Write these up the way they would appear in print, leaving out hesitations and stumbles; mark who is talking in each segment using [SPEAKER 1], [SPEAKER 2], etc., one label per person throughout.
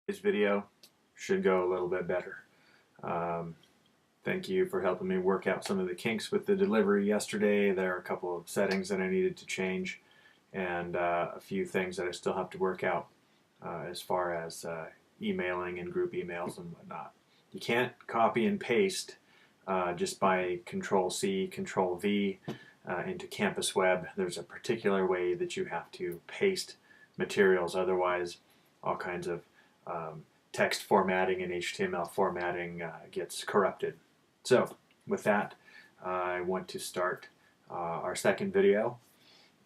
[SPEAKER 1] This video should go a little bit better. Um, Thank you for helping me work out some of the kinks with the delivery yesterday. There are a couple of settings that I needed to change and a few things that I still have to work out as far as emailing and group emails and whatnot. You can't copy and paste just by Control-C, Control-V into Campus Web. There's a particular way that you have to paste materials, otherwise all kinds of text formatting and HTML formatting gets corrupted. So with that, I want to start our second video,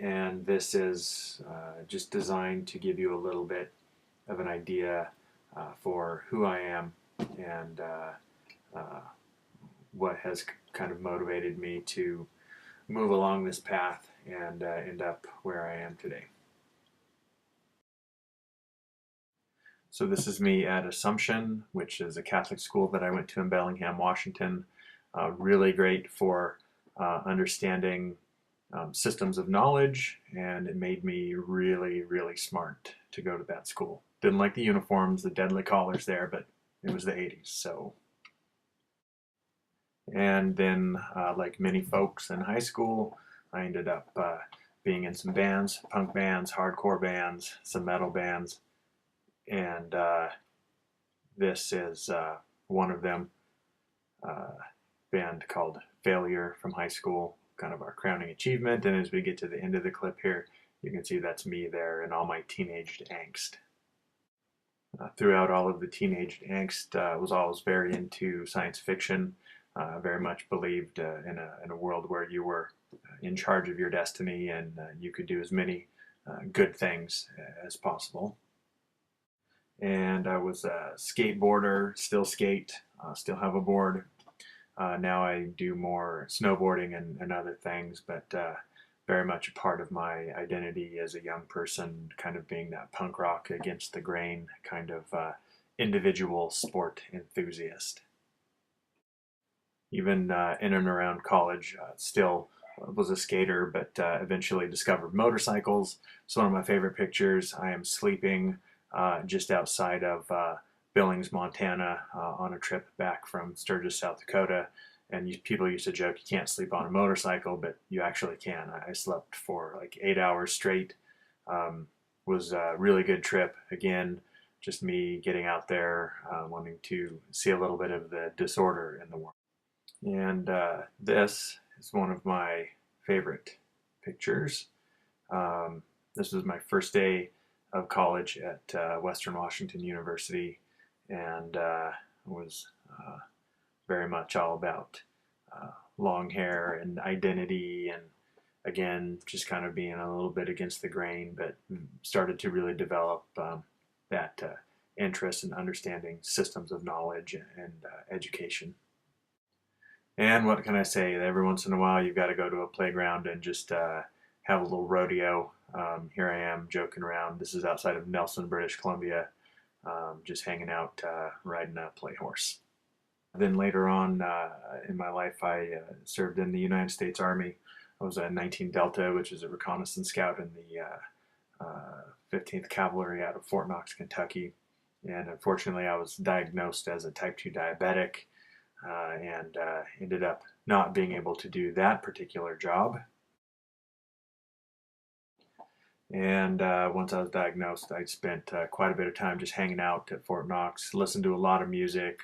[SPEAKER 1] and this is just designed to give you a little bit of an idea for who I am and what has kind of motivated me to move along this path and end up where I am today. So this is me at Assumption, which is a Catholic school that I went to in Bellingham, Washington. Really great for understanding systems of knowledge, and it made me really, really smart to go to that school. Didn't like the uniforms, the deadly collars there, but it was the 80s, so. And then, like many folks in high school, I ended up being in some bands, punk bands, hardcore bands, some metal bands, and this is one of them, band called Failure from high school, kind of our crowning achievement. And as we get to the end of the clip here, you can see that's me there in all my teenage angst. Throughout all of the teenage angst, was always very into science fiction. Very much believed in a world where you were in charge of your destiny and you could do as many good things as possible. And I was a skateboarder, still skate, still have a board. Now I do more snowboarding and other things, but very much a part of my identity as a young person, kind of being that punk rock against the grain kind of individual sport enthusiast. Even in and around college, still was a skater, but eventually discovered motorcycles. So one of my favorite pictures, I am sleeping just outside of Billings, Montana, on a trip back from Sturgis, South Dakota. And people used to joke, you can't sleep on a motorcycle, but you actually can. I slept for like 8 hours straight. Was a really good trip. Again, just me getting out there, wanting to see a little bit of the disorder in the world. And this is one of my favorite pictures. This was my first day of college at Western Washington University, and was very much all about long hair and identity, and again just kind of being a little bit against the grain, but started to really develop that interest in understanding systems of knowledge and education. And what can I say? Every once in a while you've got to go to a playground and just have a little rodeo. Here I am joking around. This is outside of Nelson, British Columbia, just hanging out, riding a play horse. Then later on in my life, I served in the United States Army. I was a 19 Delta, which is a reconnaissance scout in the 15th Cavalry out of Fort Knox, Kentucky. And unfortunately, I was diagnosed as a type 2 diabetic and ended up not being able to do that particular job. And once I was diagnosed, I spent quite a bit of time just hanging out at Fort Knox, listened to a lot of music,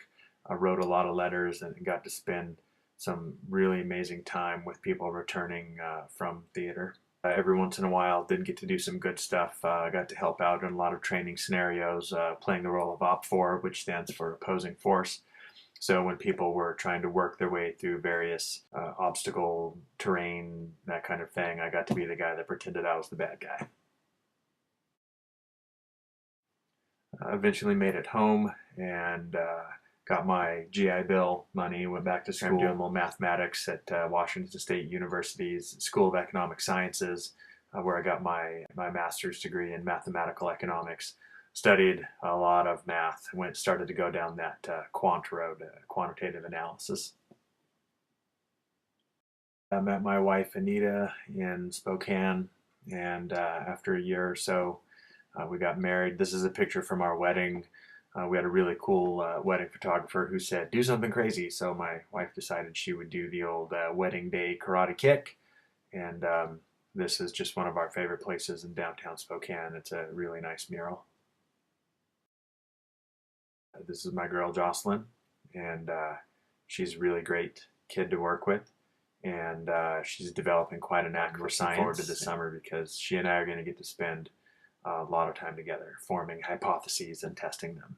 [SPEAKER 1] wrote a lot of letters, and got to spend some really amazing time with people returning from theater. Every once in a while, did get to do some good stuff. I got to help out in a lot of training scenarios, playing the role of Op4, which stands for opposing force. So when people were trying to work their way through various obstacle, terrain, that kind of thing, I got to be the guy that pretended I was the bad guy. Eventually made it home and got my GI Bill money, went back to school, doing a little mathematics at Washington State University's School of Economic Sciences, where I got my master's degree in mathematical economics. Studied a lot of math, started to go down that quant road, quantitative analysis. I met my wife Anita in Spokane, and after a year or so, we got married. This is a picture from our wedding. We had a really cool wedding photographer who said, do something crazy. So my wife decided she would do the old wedding day karate kick. And this is just one of our favorite places in downtown Spokane. It's a really nice mural. This is my girl Jocelyn, and she's a really great kid to work with. And she's developing quite a knack for science. Forward to this summer because she and I are going to get to spend a lot of time together forming hypotheses and testing them.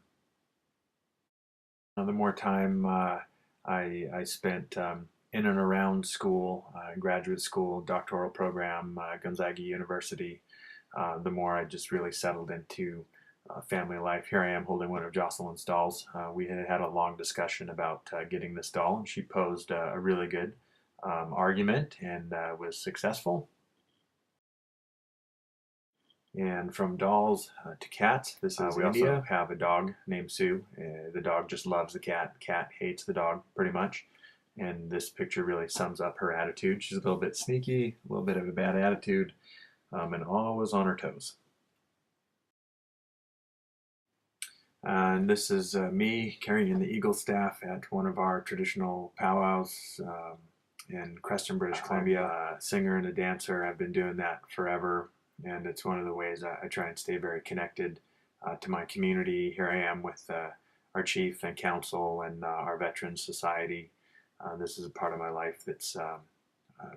[SPEAKER 1] The more time I spent in and around school, graduate school, doctoral program, Gonzaga University, the more I just really settled into family life. Here I am holding one of Jocelyn's dolls. We had a long discussion about getting this doll, and she posed a really good argument and was successful. And from dolls to cats, this is we India. Also have a dog named Sue. The dog just loves the cat. The cat hates the dog pretty much. And this picture really sums up her attitude. She's a little bit sneaky, a little bit of a bad attitude, and always on her toes. And this is me carrying the eagle staff at one of our traditional powwows in Creston, British Columbia. A singer and a dancer. I've been doing that forever. And it's one of the ways I try and stay very connected to my community. Here I am with our chief and council and our Veterans Society. This is a part of my life that's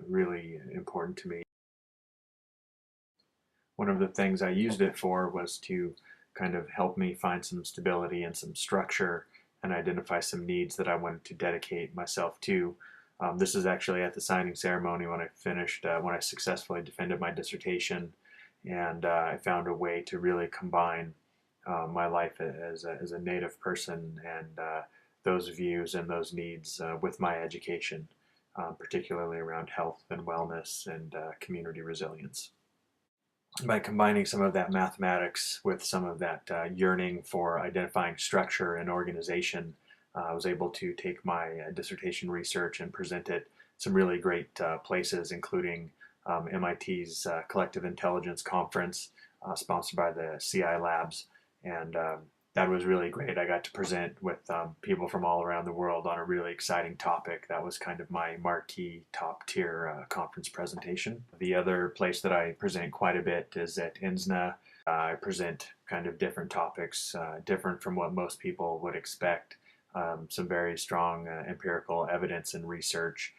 [SPEAKER 1] really important to me. One of the things I used it for was to kind of help me find some stability and some structure and identify some needs that I wanted to dedicate myself to. This is actually at the signing ceremony when I finished, when I successfully defended my dissertation. And I found a way to really combine my life as a Native person and those views and those needs with my education, particularly around health and wellness and community resilience. By combining some of that mathematics with some of that yearning for identifying structure and organization, I was able to take my dissertation research and present it some really great places, including MIT's Collective Intelligence Conference, sponsored by the CI Labs, and that was really great. I got to present with people from all around the world on a really exciting topic. That was kind of my marquee top-tier conference presentation. The other place that I present quite a bit is at INSNA. I present kind of different topics, different from what most people would expect. Some very strong empirical evidence and research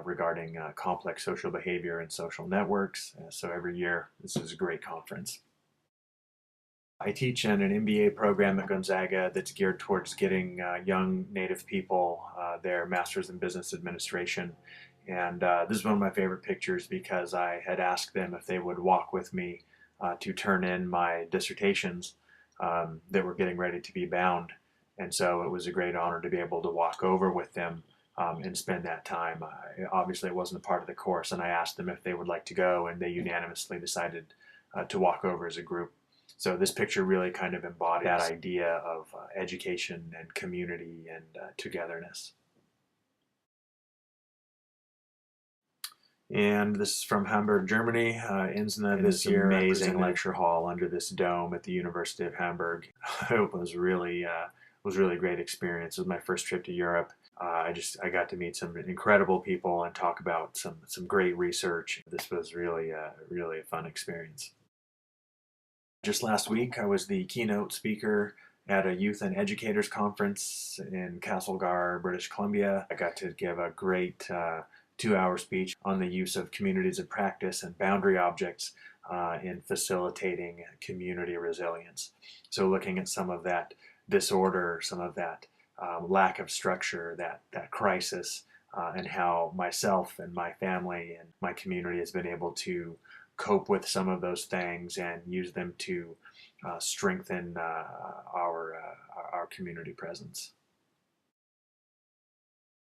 [SPEAKER 1] regarding complex social behavior and social networks. So every year, this is a great conference. I teach in an MBA program at Gonzaga that's geared towards getting young Native people their Master's in Business Administration. And this is one of my favorite pictures because I had asked them if they would walk with me to turn in my dissertations that were getting ready to be bound. And so it was a great honor to be able to walk over with them and spend that time. Obviously, it wasn't a part of the course, and I asked them if they would like to go, and they unanimously decided to walk over as a group. So this picture really kind of embodies that idea of education and community and togetherness. And this is from Hamburg, Germany. INSNA this year, amazing lecture hall under this dome at the University of Hamburg. It was really a great experience. It was my first trip to Europe. I got to meet some incredible people and talk about some great research. This was really a fun experience. Just last week, I was the keynote speaker at a youth and educators conference in Castlegar, British Columbia. I got to give a great 2-hour speech on the use of communities of practice and boundary objects in facilitating community resilience. So looking at some of that disorder, some of that lack of structure, that crisis, and how myself and my family and my community has been able to cope with some of those things and use them to strengthen our community presence.